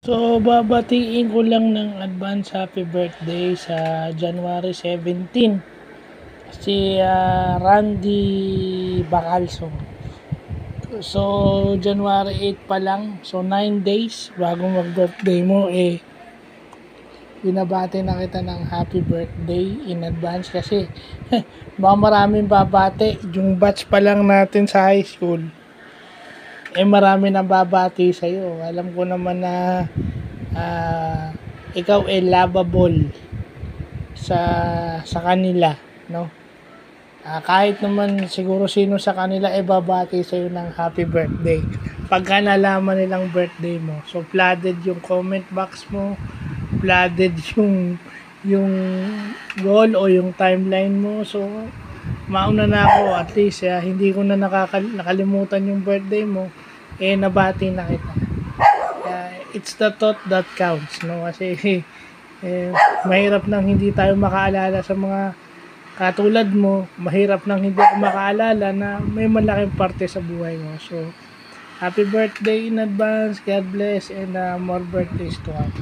So, babatiin ko lang ng advance happy birthday sa January 17 si Randy Bacalso. So, January 8 pa lang, so 9 days bago mag-birthday mo, binabati na kita ng happy birthday in advance kasi baka maraming babati. Yung batch pa lang natin sa high school, marami nang babati sa'yo. Alam ko naman na ikaw lovable sa kanila, no? Kahit naman siguro sino sa kanila babati sa iyo ng happy birthday pagka nalaman nilang birthday mo. So flooded yung comment box mo, flooded yung goal o yung timeline mo. So mauna na ako, at least hindi ko na nakalimutan yung birthday mo, nabati na kita. It's the thought that counts, no? Kasi mahirap nang hindi tayo makaalala sa mga katulad mo, mahirap nang hindi ako makaalala na may malaking parte sa buhay mo. So happy birthday in advance, God bless, and more birthdays to come.